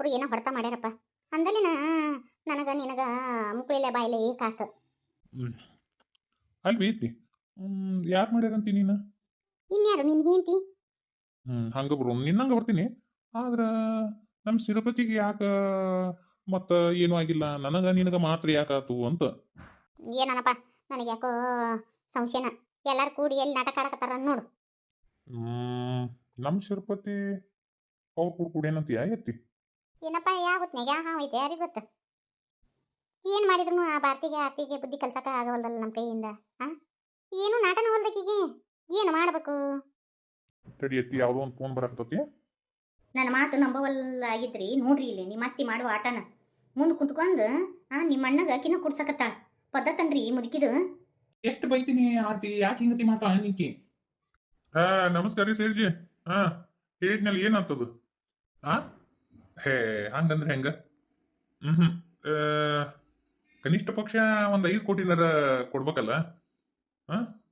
ಅಪ್ಪರು ಏನೋ ಹೊಡ್ತಾ ಮಾಡ್ಯಾರಪ್ಪ ಅಂದಲಿನ ನನಗ ನಿನಗ ಮುಕ್ಳಿಲೆ ಬಾಯಿಲೆ ಏಕಾತ. ಹ್ಮ್ ಅಲ್ವಿ ಐತಿ ಯಾರು ಮಾಡ್ಯಾರಂತಿ ನೀನು? ಇನ್ಯಾರು ನಿನ್ ಹೆಂಡತಿ? ಹಂಗ ಬರು ನಿನ್ನಂಗ ಬರ್ತೀನಿ. ಆದ್ರ ನಮ್ಮ ಸಿರಪತಿಗೆ ಯಾಕ ಮತ್ತ ಏನೂ ಆಗಿಲ್ಲ, ನನಗ ನಿನಗ ಮಾತ್ರ ಯಾಕಾತು ಅಂತ. ಏನನಪ್ಪ ನನಗೆ ಯಾಕೋ ಸಂಶಯನ. ಎಲ್ಲಾರು ಕೂಡಿ ಎಲ್ಲಿ ನಾಟಕ ಆಡಕತ್ತಾರ ನೋಡು. ನಮ್ಮ ಸಿರಪತಿ ಅವ್ರು ಕುಡ್ಕುಡೇನಂತ ಎತ್ತಿ. ಏನಪ್ಪ ಯಾವ ಹೊತ್ನಾಗ ಹಾಂ ಐತೆ ಯಾರಿಗೆ ಗೊತ್ತ. ಏನು ಮಾಡಿದ್ರು ಆ ಭಾರತಿಗೆ ಆರ್ತಿಗೆ ಬುದ್ಧಿ ಕಲ್ಸಕ ಆಗವಲ್ದಲ್ಲ ನಮ್ಮ ಕೈಯಿಂದ. ಆ ಏನು ನಾಟನ ಹೊಲ್ದಕ್ಕಿಗೆ ಏನು ಮಾಡ್ಬೇಕು? ತಡಿ ಎತ್ತಿ ಯಾವುದೋ ಒಂದು ಫೋನ್ ಬರಾಕತ್ತತಿ. ನನ್ನ ಮಾತು ನಂಬವಲ್ಲಾಗಿದ್ರಿ ನೋಡ್ರಿ ಇಲ್ಲಿ ನಿಮ್ಮ ಅತ್ತಿ ಮಾಡುವ ಆಟನ ಮುಂದೆ ಕುಂತ್ಕೊಂಡು ನಿಮ್ಮ ಅಣ್ಣಗ ಅಕ್ಕಿನ ಕುಡ್ಸಕತ್ತಾಳ. ಪದ್ಧತನ್ರಿ ಮುದುಕಿದು. ಎಷ್ಟು ಬೈತೀನಿ ಆರ್ತಿ, ಯಾಕೆ ಹಿಂಗತಿ ಮಾಡ್ತಾಳ ನಿಕ್ಕಿ? ನಮಸ್ಕಾರ ರೀ ಸೇರ್ಜಿ. ಹೇಳಿದ್ಮೇಲೆ ಏನಾಗ್ತದ? ಹೇ ಹಂಗಂದ್ರೆ ಹೆಂಗ? ಹ್ಮ್ ಕನಿಷ್ಠ ಪಕ್ಷ ಒಂದು 5 ಕೋಟಿನಾರ ಕೊಡ್ಬೇಕಲ್ಲ.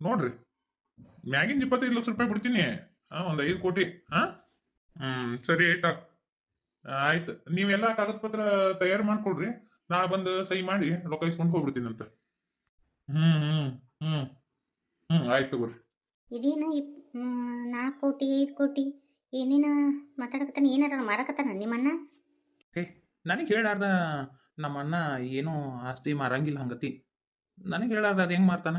ನೋಡ್ರಿ ಮ್ಯಾಗಿನ 25 ಲಕ್ಷ ರೂಪಾಯಿ ಬಿಡ್ತೀನಿ. ಒಂದು 5 ಕೋಟಿ. ಸರಿ ಆಯ್ತಾ? ಆಯ್ತು, ನೀವೆಲ್ಲ ಕಾಗದ ಪತ್ರ ತಯಾರು ಮಾಡ್ಕೊಡ್ರಿ. ನಾಳೆ ಬಂದು ಸಹಿ ಮಾಡಿ ರೊಕ್ಕ ಇಸ್ಕೊಂಡು ಹೋಗ್ಬಿಡ್ತೀನಂತ. ಆಯ್ತು ತಗೋರಿ. ಇದೇನ 4 ಕೋಟಿ 5 ಕೋಟಿ ಏನೇನ ಮಾತಾಡಕತ್ತಾನ? ಏನಾರ ಮಾರಕತ್ತಾನ ನಿಮ್ಮಣ್ಣ? ನನಗೆ ಹೇಳಾರ್ದ ನಮ್ಮ ಅಣ್ಣ ಏನೋ ಆಸ್ತಿ ಮಾರಂಗಿಲ್ಲ ಹಂಗತಿ. ನನಗೆ ಹೇಳಾರ್ದ ಅದು ಹೆಂಗೆ ಮಾರ್ತಾನ?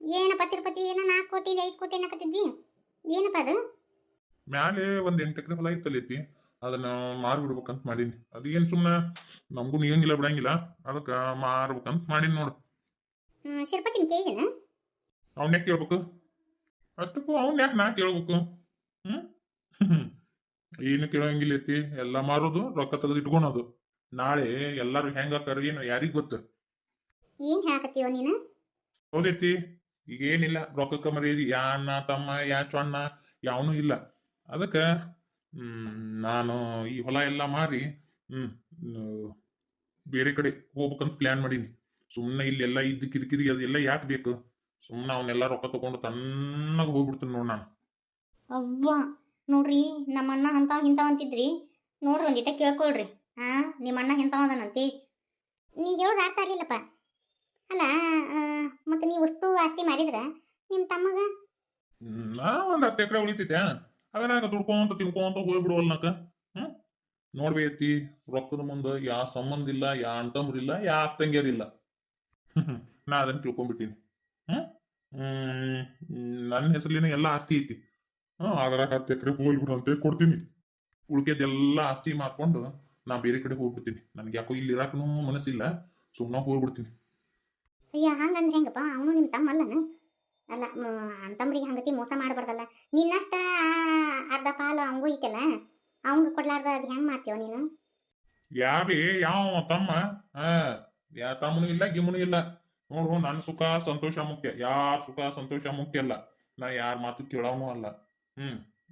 ಏನಪ್ಪ ತಿರುಪತಿ, ಏನೋ 4 ಕೋಟಿ 5 ಕೋಟಿ ಅನ್ನಕತ್ತಿದ್ದಿ, ಏನಪ್ಪ ಅದು? ಮ್ಯಾಲೆ ಒಂದ್ 8 ಎಕರೆ ಹೊಲ ಇತ್ತಲ್ಲೈತಿ, ಅದನ್ನ ಮಾರ್ಬಿಡ್ಬೇಕಂತ ಮಾಡೀನಿ. ಅದೇನ್ ಸುಮ್ಮನೆ ನಮಗೂ ನೀಯಂಗಿಲ್ಲ ಬಿಡಂಗಿಲ್ಲ, ಅದಕ್ಕ ಮಾರ್ಬೇಕಂತ ಮಾಡೀನಿ ನೋಡು. ಶಿಲ್ಪತಿನ ಕೇಳಿದೇನ? ಅವ್ನ ಯಾಕೆ ಕೇಳ್ಬೇಕು? ಅಷ್ಟಕ್ಕೂ ಅವ್ನ ಯಾಕೆ ನಾ ಕೇಳ್ಬೇಕು? ಏನು ಕೇಳಂಗಿಲ್ಲ ಐತಿ. ಎಲ್ಲ ಮಾರೋದು, ರೊಕ್ಕ ತೆಗೆದು ಇಟ್ಕೊಳೋದು. ನಾಳೆ ಎಲ್ಲಾರು ಹೆಂಗಾಕಾರ ಏನು ಯಾರಿಗ್ ಗೊತ್ತು? ಏನ್ ಹೇಳಕತ್ತೀವ ನೀನು? ಹೌದೈತಿ, ಈಗ ಏನಿಲ್ಲ, ರೊಕ್ಕಕ್ಕ ಮರ್ಯಾದಿ ಯಾ ಅಣ್ಣ ತಮ್ಮ ಯಾ ಚೊಣ್ಣ ಯಾವನೂ ಇಲ್ಲ. ಅದಕ್ಕ ನಾನು ಈ ಹೊಲ ಎಲ್ಲ ಮಾರಿ ಬೇರೆ ಕಡೆ ಹೋಗ್ಬೇಕಂತ ಪ್ಲಾನ್ ಮಾಡೀನಿ. ಸುಮ್ಮನೆ ಇಲ್ಲೆಲ್ಲ ಇದ್ದ ಕಿರಿಕಿರಿ ಅದೆಲ್ಲ ಯಾಕೆ ಬೇಕು? ಸುಮ್ಮನೆ ಅವನ್ನೆಲ್ಲ ರೊಕ್ಕ ತಗೊಂಡು ತಣ್ಣಗೆ ಹೋಗ್ಬಿಡ್ತೀನಿ ನೋಡ್ ನಾನು. ಅವ್ವ ನೋಡ್ರಿ, ನಮ್ಮ ಅಣ್ಣ ಅಂತಾವ್ ಇಂತಾವ್ ಅಂತಿದ್ರಿ ನೋಡ್ರಿ, ಒಂದಿಟ ಕೇಳ್ಕೊಳ್ರಿ. ನಿಮ್ಮ ಅಣ್ಣ ಎಂತಾವದನಂತಿ? ನೀ ಹೇಳೋದು ಅರ್ಥ ಆಗ್ಲಿಲ್ಲಪ್ಪ. ಅಲ್ಲ ಮತ್ತೆ ನೀವು ಅಷ್ಟು ಆಸ್ತಿ ಮಾಡಿದ್ರ ನಿಮ್ಮ ತಮ್ಮಗ? ನಾ ಒಂದ್ 10 ಎಕರೆ ಉಳಿತೈತೆ, ಅದ್ರಾಗ ದುಡ್ಕೊಂತ ತಿನ್ಕೊಂತ ಹೋಗ್ಬಿಡುವಲ್ನಕ. ನೋಡ್ಬೇಕೈತಿ, ರೊಕ್ಕದ ಮುಂದೆ ಯಾ ಸಂಬಂಧ ಇಲ್ಲ, ಯಾ ಅಣ್ತಂಬ್ರಿಲ್ಲ, ಯಾ ಅಕ್ಕಂಗ್ಯಾರಿಲ್ಲ. ನಾ ಅದನ್ನ ತಿಳ್ಕೊಂಡ್ಬಿಟ್ಟಿನಿ. ನನ್ನ ಹೆಸರ್ಲಿನ ಎಲ್ಲ ಆಸ್ತಿ ಐತಿ. ಅದ್ರಾಗ 10 ಎಕರೆ ಹೋಗ್ಬಿಡು ಅಂತ ಕೊಡ್ತೀನಿ. ಉಳ್ಕೆದೆಲ್ಲ ಆಸ್ತಿ ಮಾಡ್ಕೊಂಡು ನಾ ಬೇರೆ ಕಡೆ ಹೋಗ್ಬಿಡ್ತೀನಿ. ನನ್ಗೆ ಯಾಕೋ ಇಲ್ಲಿ ಇರಾಕನೂ ಮನಸ್ಸಿಲ್ಲ, ಸುಮ್ಮನೆ ಹೋಗ್ಬಿಡ್ತೀನಿ. ಅಯ್ಯ ಹಂಗಂದ್ರೆ ಹೆಂಗಪ್ಪ? ಅವನು ನಿಮ್ಮ ತಮ್ಮ ಅಲ್ಲನ? ಅಲ್ಲ ಅಂತಂಬ್ರಿಗೆ ಹಂಗತಿ ಮೋಸ ಮಾಡಬಾರ್ದಲ್ಲ. ನಿನ್ನಷ್ಟ ಅರ್ಧ ಪಾಲು ಅವಂಗೂ ಐತಲ್ಲ, ಅವಂಗ ಕೊಡ್ಲಾರ್ದ ಅದು ಹೆಂಗ್ ಮಾಡ್ತೀವ ನೀನು? ಯಾವ ತಮ್ಮ? ಯಾ ತಮ್ಮನೂ ಇಲ್ಲ ಗಿಮ್ಮನೂ ಇಲ್ಲ. ನೋಡು, ನನ್ನ ಸುಖ ಸಂತೋಷ ಮುಖ್ಯ, ಯಾರ ಸುಖ ಸಂತೋಷ ಮುಖ್ಯ ಅಲ್ಲ. ನಾ ಯಾರ ಮಾತು ಕೇಳವನು ಅಲ್ಲ.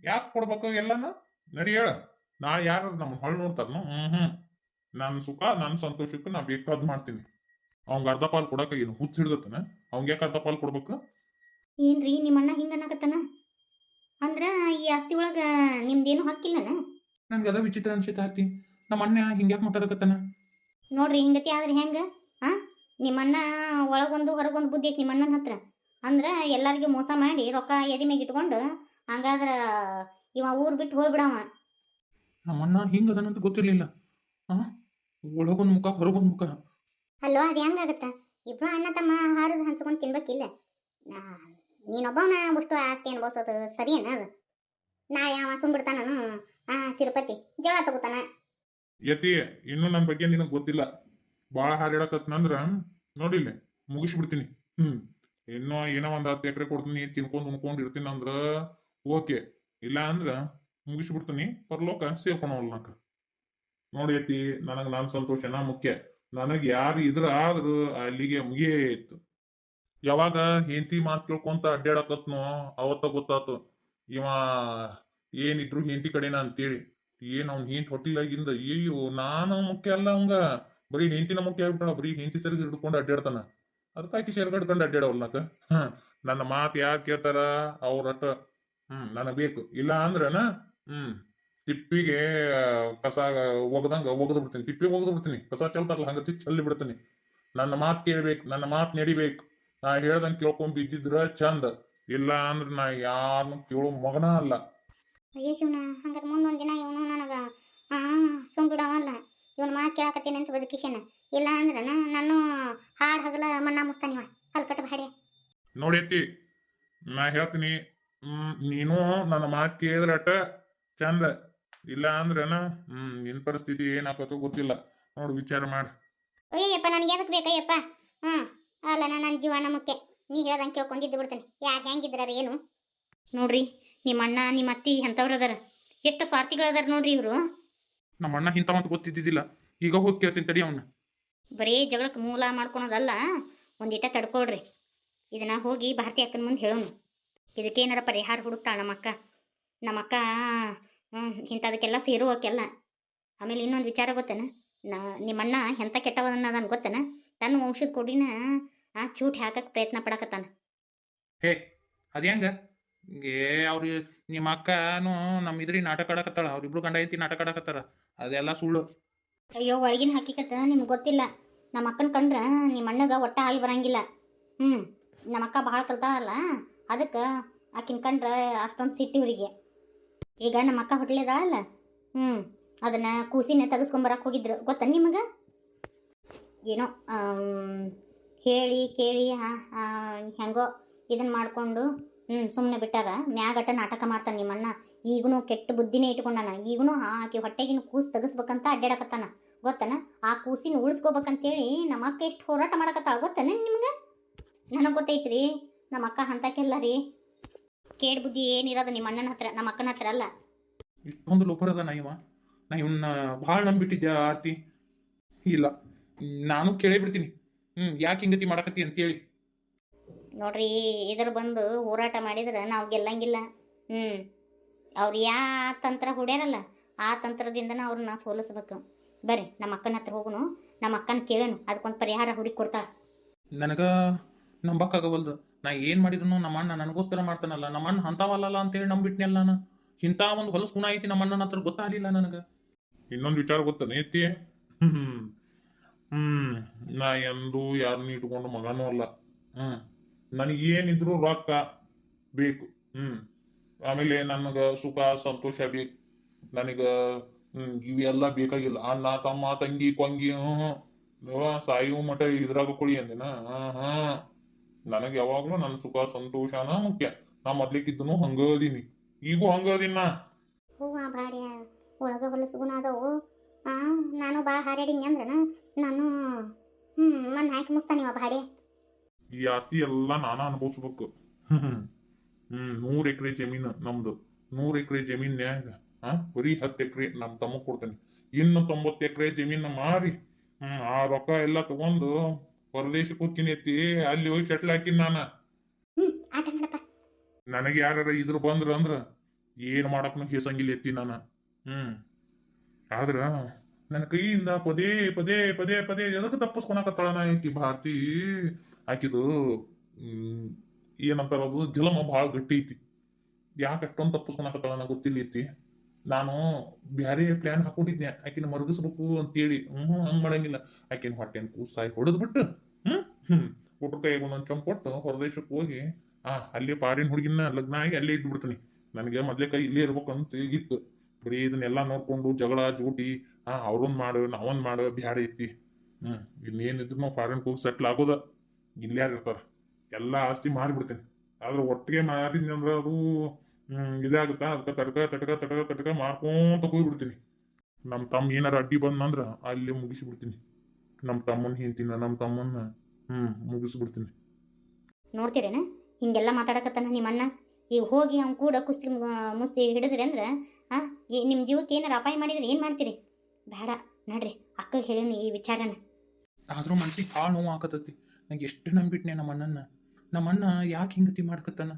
ಯಾಕೆ ಕೊಡ್ಬೇಕು ಎಲ್ಲಾನ? ನಡಿ ಹೇಳ. ನಾ ಯಾರು ನಮ್ಮ ಹೊಳ್ ನೋಡ್ತಾರನು? ನನ್ನ ಸುಖ ನನ್ನ ಸಂತೋಷಕ್ಕೆ ನಾ ಬೇಕಾದ್ ಮಾಡ್ತೀನಿ. ಅವಂಗ ಅರ್ಧ ಪಾಲ್ ಕೊಡಕ ಏನು ಹುಚ್ಚ ಹಿಡ್ದತನ? ಅವಂಗ ಯಾಕೆ ಅರ್ಧ ಪಾಲ್ ಕೊಡ್ಬೇಕು? ಏನ್ರಿ ನಿಮ್ಮಣ್ಣ ಹಿಂಗ ಅನ್ನಕತ್ತಾನ? ಅಂದ್ರ ಈ ಆಸ್ತಿ ಒಳಗ ನಿಮ್ದೇನು ಹಕ್ಕಿಲ್ಲನ? ನನ್ಗೆ ಅದ ವಿಚಿತ್ರ ಅನ್ಸಿತ ಆರ್ತಿ. ನಮ್ಮ ಅಣ್ಣ ಹಿಂಗ್ಯಾಕೆ ಮಾತಾಡಕತ್ತಾನ? ನೋಡ್ರಿ ಹಿಂಗತಿ ಆದ್ರೆ ಹೆಂಗ? ನಿಮ್ಮಣ್ಣ ಒಳಗೊಂದು ಹೊರಗೊಂದು ಬುದ್ಧಿ ಐತಿ ನಿಮ್ಮಣ್ಣನ ಹತ್ರ. ಅಂದ್ರ ಎಲ್ಲಾರಿಗೂ ಮೋಸ ಮಾಡಿ ರೊಕ್ಕ ಎದಿ ಮ್ಯಾಗ ಇಟ್ಕೊಂಡು ಹಂಗಾದ್ರ ಇವ ಊರ್ ಬಿಟ್ಟು ಹೋಗ್ಬಿಡವ. ನಮ್ಮ ಅಣ್ಣ ಹಿಂಗ ಅದನಂತ ಗೊತ್ತಿರ್ಲಿಲ್ಲ. ಒಳಗೊಂದು ಮುಖ ಹೊರಗೊಂದು ಮುಖ. ಅಲ್ಲೋ ಅದು ಹೆಂಗಾಗತ್ತ? ಇಬ್ರು ಅಣ್ಣ ತಮ್ಮ ಹಾರದು ಹಂಚ್ಕೊಂಡು ತಿನ್ಬೇಕಿಲ್ಲ. ನೀನೊಬ್ಬವನ ಅಷ್ಟು ಆಸ್ತಿ ಅನ್ಭವಿಸೋದು ಸರಿ ಅದು? ನಾಳೆ ಅವ ಸುಮ್ಬಿಡ್ತಾನನು ಸಿರುಪತಿ ಜಗಳ ತಗೋತಾನ. ಯತಿ, ಇನ್ನು ನನ್ನ ಬಗ್ಗೆ ನಿನಗೆ ಗೊತ್ತಿಲ್ಲ. ಬಾಳ ಹಾರಾಡಕತ್ನಂದ್ರ ನೋಡಿಲ್ಲ ಮುಗಿಸ್ಬಿಡ್ತೀನಿ. ಇನ್ನೂ ಏನೋ ಒಂದ್ 10 ಎಕರೆ ಕೊಡ್ತೀನಿ, ತಿನ್ಕೊಂಡ್ ಉಣ್ಕೊಂಡ್ ಇರ್ತೀನಿ ಅಂದ್ರ ಓಕೆ. ಇಲ್ಲ ಅಂದ್ರ ಮುಗಿಸ್ಬಿಡ್ತೀನಿ, ಪರಲೋಕ ಸೇರ್ಕೊಳವಲ್ನಕ. ನೋಡಿ ಯತಿ, ನನಗ್ ನನ್ನ ಸಂತೋಷನ ಮುಖ್ಯ. ನನಗ್ ಯಾರು ಇದ್ರ ಆದ್ರೂ ಅಲ್ಲಿಗೆ ಮುಗಿಯೇತ್ತು. ಯಾವಾಗ ಹೆಂಡತಿ ಮಾತು ಕೇಳ್ಕೊಂತ ಅಡ್ಡಾಡಕತ್ನೋ ಅವತ್ತ ಗೊತ್ತಾತು ಇವ ಏನಿದ್ರು ಹೆಂಡತಿ ಕಡೆನ ಅಂತೇಳಿ. ಏನ್ ಅವ್ನ ಹೆಂಡತಿ ಹೊಟ್ಟಿಲಾಗಿಂದ ಅಯ್ಯೋ ನಾನು ಮುಖ್ಯ ಅಲ್ಲ ಅವಂಗ, ಬರೀ ಹೆಂಡತಿನ ಮುಖ್ಯ ಆಗ್ಬಿಟ್ಟಾಳ. ಬರೀ ಹೆಂಡತಿ ಸರಿಗೆ ಹಿಡ್ಕೊಂಡು ಅಡ್ಡಾಡ್ತಾನ. ಅದಕ್ಕಾಕಿ ಸೇರ್ಗಡ್ಕೊಂಡು ಅಡ್ಡಾಡವಲ್ನಕ. ನನ್ನ ಮಾತು ಯಾರು ಕೇಳ್ತಾರ ಅವ್ರಷ್ಟ ನನಗ್ ಬೇಕು. ಇಲ್ಲ ಅಂದ್ರನ ತಿಪ್ಪಿಗೆ ಕಸ ಒಗದು ಬಿಡ್ತೀನಿ, ತಿಪ್ಪಿಗೆ ಒಗದು ಬಿಡ್ತೀನಿ. ಕಸ ಚೆಲ್ತಾರಲ್ಲ ಹಂಗ ಚೆಲ್ಲಿ ಬಿಡ್ತೀನಿ. ನನ್ನ ಮಾತು ಕೇಳ್ಬೇಕು, ನನ್ನ ಮಾತು ನಡಿಬೇಕು. ನಾ ಹೇಳ್ದಂಗೆ ಕೇಳ್ಕೊಂಡ್ ಬಿದ್ದಿದ್ರ ಚಂದ, ಇಲ್ಲ ಅಂದ್ರೆ ನಾ ಯಾರನ್ನು ಕೇಳೋ ಮಗನ ಅಲ್ಲ. ಅಯ್ಯೋ ಶಿವನ, ಹಂಗಾರೆ ಮುಂದೊಂದು ದಿನ ಇವನು ನನಗೆ ಸುಮ್ ಬಿಡವಲ್ಲ. ಇವನು ಮಾತು ಕೇಳಕತ್ತೀನಿ ಅಂತ ಬದುಕಿಶನ, ಇಲ್ಲ ಅಂದ್ರೆ ನಾನು ಹಾಡು ಹಗಲ ಮಣ್ಣಾ ಮುಸ್ತಾನಿವ ಹಲ್ಕಟ್ಟ ಭಾಡೆ. ನೋಡೈತಿ, ನಾ ಹೇಳ್ತೀನಿ, ನೀನು ನನ್ನ ಮಾತು ಕೇಳಿದ್ರಟ ಚಂದ, ಇಲ್ಲ ಅಂದ್ರನ ನಿನ್ ಪರಿಸ್ಥಿತಿ ಏನಾಕತ್ತೋ ಗೊತ್ತಿಲ್ಲ. ನೋಡು ವಿಚಾರ ಮಾಡು. ಅಯ್ಯಪ್ಪ ನನಗೆ ಎದಕ್ಕೆ ಬೇಕಯ್ಯಪ್ಪ? ಅಲ್ಲ ನನ್ನ ಜೀವನ ಮುಖ್ಯ. ನೀ ಹೇಳ್ದಂಗೆ ಕೇಳ್ಕೊಂಡಿದ್ದು ಬಿಡ್ತೀನಿ, ಯಾರು ಹೆಂಗಿದ್ರ ಏನು. ನೋಡ್ರಿ, ನಿಮ್ಮ ಅಣ್ಣ ನಿಮ್ಮ ಅತ್ತಿ ಎಂಥವ್ರು ಅದಾರ, ಎಷ್ಟು ಸ್ವಾರ್ಥಿಗಳದಾರ ನೋಡ್ರಿ ಇವರು. ನಮ್ಮ ಅಣ್ಣ ಇಂಥವಂತ ಗೊತ್ತಿದ್ದಿದ್ದಿಲ್ಲ, ಈಗ ಹೋಗಿ ಕೇಳ್ತೀನಿ ತಡಿ ಅವನ್ನ. ಬರೀ ಜಗಳಕ್ಕೆ ಮೂಲ ಮಾಡ್ಕೊಳೋದಲ್ಲ, ಒಂದಿಟ ತಡ್ಕೊಳ್ರಿ. ಇದನ್ನ ಹೋಗಿ ಭಾರತಿ ಅಕ್ಕನ ಮುಂದೆ ಹೇಳೋನು. ಇದಕ್ಕೇನಾರ ಪರಿಹಾರ ಹುಡುಕ್ತಾಳ ನಮ್ಮಕ್ಕ ಇಂಥದಕ್ಕೆಲ್ಲ ಸೇರುವಕ್ಕೆಲ್ಲ. ಆಮೇಲೆ ಇನ್ನೊಂದು ವಿಚಾರ ಗೊತ್ತೇನ, ನಿಮ್ಮಣ್ಣ ಎಂಥ ಕೆಟ್ಟವನ್ನದಾನ ಗೊತ್ತೇನ, ತನ್ನ ವಂಶದ ಕೊಡಿನ ಚೂಟ್ ಹಾಕಕ್ಕೆ ಪ್ರಯತ್ನ ಪಡಕತ್ತಾನ. ಹೇ ಅದು ಹೆಂಗ? ಅವ್ರು ನಿಮ್ಮ ಅಕ್ಕನು ನಮ್ಮ ಇದ್ರಿ ನಾಟಕ ಆಡಕತ್ತಾಳ, ಅವ್ರಿಬ್ರು ಗಂಡ ಐತಿ ನಾಟಕ ಆಡಕತ್ತಾರ, ಅದೆಲ್ಲ ಸುಳ್ಳು. ಅಯ್ಯೋ, ಒಳಗಿನ ಹಕ್ಕಿಕತ್ತ ನಿಮ್ಗೆ ಗೊತ್ತಿಲ್ಲ. ನಮ್ಮ ಅಕ್ಕನ ಕಂಡ್ರೆ ನಿಮ್ಮ ಅಣ್ಣಗೆ ಒಟ್ಟ ಆಗಿ ಬರಂಗಿಲ್ಲ. ನಮ್ಮ ಅಕ್ಕ ಭಾಳ ಕಲ್ತಾಳಲ್ಲ, ಅದಕ್ಕೆ ಆಕಿನ ಕಂಡ್ರೆ ಅಷ್ಟೊಂದು ಸಿಟ್ಟು ಇವರಿಗೆ. ಈಗ ನಮ್ಮ ಅಕ್ಕ ಹೊಟ್ಲಿದಾಳಲ್ಲ, ಅದನ್ನು ಕೂಸಿನ ತೆಗೆಸ್ಕೊಂಬರಕ್ಕೆ ಹೋಗಿದ್ರು ಗೊತ್ತ ನಿಮಗೆ? ಏನೋ ಹೇಳಿ ಕೇಳಿ ಹೆಂಗೋ ಇದನ್ನು ಮಾಡಿಕೊಂಡು ಸುಮ್ಮನೆ ಬಿಟ್ಟಾರ. ಮ್ಯಾಗಟ ನಾಟಕ ಮಾಡ್ತಾನೆ ನಿಮ್ಮಣ್ಣ. ಈಗೂ ಕೆಟ್ಟ ಬುದ್ಧಿನೇ ಇಟ್ಕೊಂಡಾನ. ಈಗೂ ಆಕೆ ಹೊಟ್ಟೆಗಿನ ಕೂಸು ತೆಗಿಸ್ಬೇಕಂತ ಅಡ್ಡಾಡಕತ್ತಾನ ಗೊತ್ತನ. ಆ ಕೂಸಿನ ಉಳಿಸ್ಕೋಬೇಕಂತೇಳಿ ನಮ್ಮ ಅಕ್ಕ ಎಷ್ಟು ಹೋರಾಟ ಮಾಡಕತ್ತಾಳ ಗೊತ್ತನ ನಿಮ್ಗೆ? ನನಗೆ ಗೊತ್ತೈತ್ರಿ, ನಮ್ಮ ಅಕ್ಕ ಅಂತಕ್ಕೆಲ್ಲ ರೀ ಕೇಡ್ ಬುದ್ಧಿ ಏನಿರೋದು ನಿಮ್ಮ ಅಣ್ಣನ ಹತ್ರ, ನಮ್ಮ ಅಕ್ಕನ ಹತ್ರ ಅಲ್ಲ. ಇಷ್ಟೊಂದು ಲೋಪರದ ನಾ ಇವನ್ನ ಭಾಳ ನಂಬಿಟ್ಟಿದ್ದೆ ಆರ್ತಿ. ಇಲ್ಲ, ನಾನು ಕೇಳೇ ಬಿಡ್ತೀನಿ, ಯಾಕೆ ಹಿಂಗತಿ ಮಾಡಕತ್ತಿ ಅಂತೇಳಿ. ನೋಡ್ರಿ, ಇದ್ರ ಬಂದು ಹೋರಾಟ ಮಾಡಿದ್ರೆ ನಾವು ಗೆಲ್ಲಂಗಿಲ್ಲ. ಅವ್ರು ತಂತ್ರ ಹೊಡ್ಯಾರಲ್ಲ, ಆ ತಂತ್ರದಿಂದನ ಅವ್ರನ್ನ ಸೋಲಿಸ್ಬೇಕು. ಬರ್ರಿ ನಮ್ಮ ಅಕ್ಕನ ಹತ್ರ ಹೋಗುನು, ನಮ್ಮ ಅಕ್ಕನ ಕೇಳೋನು, ಅದಕ್ಕೊಂದು ಪರಿಹಾರ ಹುಡುಕಿ ಕೊಡ್ತಾಳೆ. ನನಗೆ ನಂಬಕ್ಕಾಗವಲ್ದು. ನಾ ಏನು ಮಾಡಿದ್ರು ನಮ್ಮ ಅಣ್ಣ ನನಗೋಸ್ಕರ ಮಾಡ್ತಾನಲ್ಲ, ನಮ್ಮ ಅಣ್ಣ ಅಂತಾವಲ್ಲ ಅಂತೇಳಿ ನಂಬಿಟ್ನಲ್ಲ ನಾನು. ಇಂಥ ಒಂದು ಹೊಲಸು ಗುಣ ಐತಿ ನಮ್ಮ ಅಣ್ಣನ ಹತ್ರ, ಗೊತ್ತಾಗಲಿಲ್ಲ ನನಗೆ. ಇನ್ನೊಂದು ವಿಚಾರ ಗೊತ್ತಾನೆ ಐತಿ, ನಾ ಎಂದೂ ಯಾರನ್ನ ಇಟ್ಕೊಂಡು ಮಗನೂ ಅಲ್ಲ. ನನಗೇನಿದ್ರು ರೊಕ್ಕ ಬೇಕು. ಆಮೇಲೆ ನನಗೆ ಸುಖ ಸಂತೋಷ ಬೇಕು. ನನಗೆ ಇವೆಲ್ಲ ಬೇಕಾಗಿಲ್ಲ. ಅಣ್ಣ ತಮ್ಮ ತಂಗಿ ಕೊಂಗಿ ಸಾಯುವ ಮಠ ಇದ್ರಾಗ ಕೊಡಿ ಅಂದಿನ. ನನಗೆ ಯಾವಾಗ್ಲೂ ನನ್ನ ಸುಖ ಸಂತೋಷನ ಮುಖ್ಯ. ನಾ ಮೊದ್ಲಿಕ್ಕಿದ್ದನು ಹಂಗದೀನಿ, ಈಗೂ ಹಂಗದೀನ. ಹೂವ ಬಾಡ್ಯ ಒಳಗ ಹೊಲಸು ಗುಣ ಅದಾವು. ನಾನು ಭಾಳ ಹಾರಾಡಿನಿ ಅಂದ್ರನ ನಾನು ಮಣ್ಣು ಹಾಕಿ ಮುಸ್ತಾನಿವ ಬಾಡ್ಯ. ಈ ಆಸ್ತಿ ಎಲ್ಲ ನಾನ ಅನುಭವಿಸ್ಬೇಕು. 100 ಎಕರೆ ಜಮೀನು ನಮ್ದು. 100 ಎಕರೆ ಜಮೀನ್ಯಾಗ ಬರೀ 10 ಎಕರೆ ನಮ್ಮ ತಮ್ಮ ಕೊಡ್ತೇನೆ. ಇನ್ನು 90 ಎಕರೆ ಜಮೀನ ಮಾರಿ ಆ ರೊಕ್ಕ ಎಲ್ಲ ತಗೊಂಡು ಹೊರದೇಶಕ್ಕೆ ಹೋಗ್ತೀನಿ ಐತಿ, ಅಲ್ಲಿ ಹೋಗಿ ಸೆಟ್ಲ್ ಹಾಕಿನಿ ನಾನ. ಆಟ ಮಾಡಪ್ಪ. ನನಗೆ ಯಾರ ಇದ್ರ ಬಂದ್ರ ಅಂದ್ರ ಏನ್ ಮಾಡಕ್ನು ಹೇಸಂಗಿಲ್ಲ ಐತಿ ನಾನು. ಆದ್ರ ನನ್ನ ಕೈಯಿಂದ ಪದೇ ಪದೇ ಪದೇ ಪದೇ ಎದಕ್ಕೆ ತಪ್ಪಿಸ್ಕೊಳಕತ್ತಾಳನ ಐತಿ ಭಾರತಿ. ಆಕಿದು ಏನಂತಾರದು ಜಲಮ ಭಾಳ ಗಟ್ಟಿ ಐತಿ. ಯಾಕೆ ಅಷ್ಟೊಂದು ತಪ್ಪಿಸ್ಕೊಳಕತ್ತಾಳನ ಗೊತ್ತಿಲ್ಲ ಐತಿ. ನಾನು ಬ್ಯಾರೆ ಪ್ಲಾನ್ ಹಾಕೊಂಡಿದ್ನೆ, ಆಕಿನ ಮರಗಿಸ್ಬೇಕು ಅಂತೇಳಿ. ಹಂಗ್ ಮಾಡಂಗಿಲ್ಲ. ಆಕಿನ ಹೊಟ್ಟೆನ ಕೂಸಾಯಿ ಹೊಡೆದ್ಬಿಟ್ಟು ಕೊಟ್ರ ಕೈಗೆ ಒಂದೊಂದು ಚಂಪ್ ಕೊಟ್ಟು ಹೊರದೇಶಕ್ಕೆ ಹೋಗಿ ಅಲ್ಲಿ ಪಾರಿನ ಹುಡುಗಿನ ಲಗ್ನ ಆಗಿ ಅಲ್ಲೇ ಇದ್ದು ಬಿಡ್ತೀನಿ. ನನಗೆ ಮೊದ್ಲೇ ಕೈ ಇಲ್ಲೇ ಇರ್ಬೇಕಂತ ಇತ್ತು. ಬರೀ ಇದನ್ನೆಲ್ಲ ನೋಡ್ಕೊಂಡು ಜಗಳ ಜೂಟಿ ಅವ್ರೊಂದ್ ಮಾಡು ನಾವೊಂದ್ ಮಾಡು ಬ್ಯಾಡ ಐತಿ. ಇನ್ನೇನಿದ್ರು ನಾವು ಫಾರಿನ್ಗೆ ಹೋಗಿ ಸೆಟ್ಲ್ ಆಗೋದ. ಇಲ್ಲಾರ ಇರ್ತಾರ, ಎಲ್ಲ ಆಸ್ತಿ ಮಾರಿಬಿಡ್ತೀನಿ. ಆದ್ರೆ ಒಟ್ಟಿಗೆ ಮಾರಿದ್ನಿ ಅಂದ್ರೆ ಅದು ಇದಾಗುತ್ತಾ, ಅದಕ್ಕೆ ತಟಕ ಮಾರ್ಕೊಂತ ಹೋಗ್ಬಿಡ್ತೀನಿ. ನಮ್ಮ ತಮ್ಮ ಏನಾರ ಅಡ್ಡಿ ಬಂದಂದ್ರ ಅಲ್ಲಿ ಮುಗಿಸ್ಬಿಡ್ತೀನಿ. ನಮ್ಮ ತಮ್ಮನ ಹಿಂತಿನ ನಮ್ಮ ತಮ್ಮನ್ನ ಮುಗಿಸ್ಬಿಡ್ತೀನಿ. ನೋಡ್ತೀರೇನ ಹಿಂಗೆಲ್ಲ ಮಾತಾಡಕತ್ತಾನ ನಿಮ್ಮ ಅಣ್ಣ. ಈಗ ಹೋಗಿ ಅವ್ನು ಕೂಡ ಕುಸ್ತಿ ಮುಸ್ತಿ ಹಿಡಿದ್ರಿ ಅಂದ್ರೆ ನಿಮ್ಮ ಜೀವಕ್ಕೆ ಏನಾರ ಅಪಾಯ ಮಾಡಿದ್ರೆ ಏನು ಮಾಡ್ತೀರಿ? ಬೇಡ ನಡ್ರಿ, ಅಕ್ಕಗೆ ಹೇಳೀನಿ ಈ ವಿಚಾರನ. ಆದ್ರೂ ಮನ್ಸಿಗೆ ಭಾಳ ನೋವು ಆಕತ್ತತಿ. ನಂಗೆ ಎಷ್ಟು ನಂಬಿಟ್ನೆ ನಮ್ಮ ಅಣ್ಣನ. ನಮ್ಮ ಅಣ್ಣ ಯಾಕೆ ಹಿಂಗತಿ ಮಾಡ್ಕತ್ತಾನ?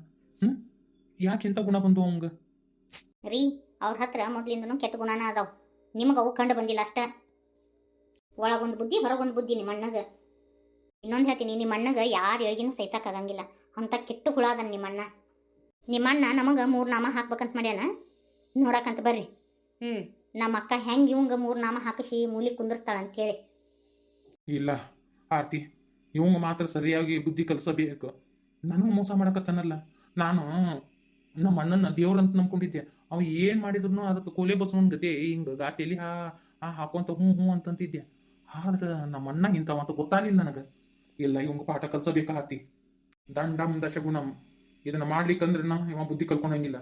ಯಾಕೆ ಇಂಥ ಗುಣ ಬಂದು ಅವಂಗ? ರೀ, ಅವ್ರ ಹತ್ರ ಮೊದ್ಲಿಂದನೂ ಕೆಟ್ಟ ಗುಣನ ಅದಾವ. ನಿಮಗೆ ಅವು ಕಂಡು ಬಂದಿಲ್ಲ ಅಷ್ಟ. ಒಳಗೊಂದು ಬುದ್ಧಿ ಹೊರಗೊಂದು ಬುದ್ಧಿ ನಿಮ್ಮ ಅಣ್ಣಗೆ. ಇನ್ನೊಂದು ಹೇಳ್ತೀನಿ, ನಿಮ್ಮ ಅಣ್ಣಗೆ ಯಾರು ಎಳ್ಗಿನೂ ಸಹಿಸಕ್ಕಾಗಂಗಿಲ್ಲ. ಅಂಥ ಕೆಟ್ಟು ಹುಳ ಅದನ್ನ ನಿಮ್ಮ ಅಣ್ಣ. ನಮಗೆ 3 ನಾಮ ಹಾಕ್ಬೇಕಂತ ಮಾಡ್ಯಾನ. ನೋಡಕ್ಕಂತ ಬರ್ರಿ. ನಮ್ಮ ಅಕ್ಕ ಹೆಂಗೆ ಇವಂಗ ಮೂರು ನಾಮ ಹಾಕಿಸಿ ಮೂಲಿ ಕುಂದರ್ಸ್ತಾಳ ಅಂತೇಳಿ. ಇಲ್ಲ ಆರ್ತಿ, ಇವಂಗ ಮಾತ್ರ ಸರಿಯಾಗಿ ಬುದ್ಧಿ ಕಲಿಸಬೇಕು. ನನಗೂ ಮೋಸ ಮಾಡಕತ್ತಾನಲ್ಲ. ನಾನು ನಮ್ಮ ಅಣ್ಣನ ದೇವ್ರಂತ ನಂಬ್ಕೊಂಡಿದ್ದೆ. ಅವ ಏನ್ ಮಾಡಿದ್ರು ಅದಕ್ಕೆ ಕೋಲೆ ಬಸವನ್ ಗತಿ ಹಿಂಗ ಗಾತಿಯಲ್ಲಿ ಹಾಕೊಂತ ಹ್ಞೂ ಹ್ಞೂ ಅಂತಂತಿದ್ದೆ. ಆದ್ರೆ ನಮ್ಮ ಅಣ್ಣ ಇಂಥವ ಅಂತ ಗೊತ್ತಾಗಲಿಲ್ಲ ನನಗೆ. ಇಲ್ಲ, ಇವಂಗ ಪಾಠ ಕಲ್ಸಬೇಕಾತಿ. ದಂಡಂ ದಶಗುಣಂ ಇದನ್ನ ಮಾಡ್ಲಿಕ್ಕಂದ್ರೆ ಇವ ಬುದ್ಧಿ ಕಲ್ಕೊಂಡಂಗಿಲ್ಲ.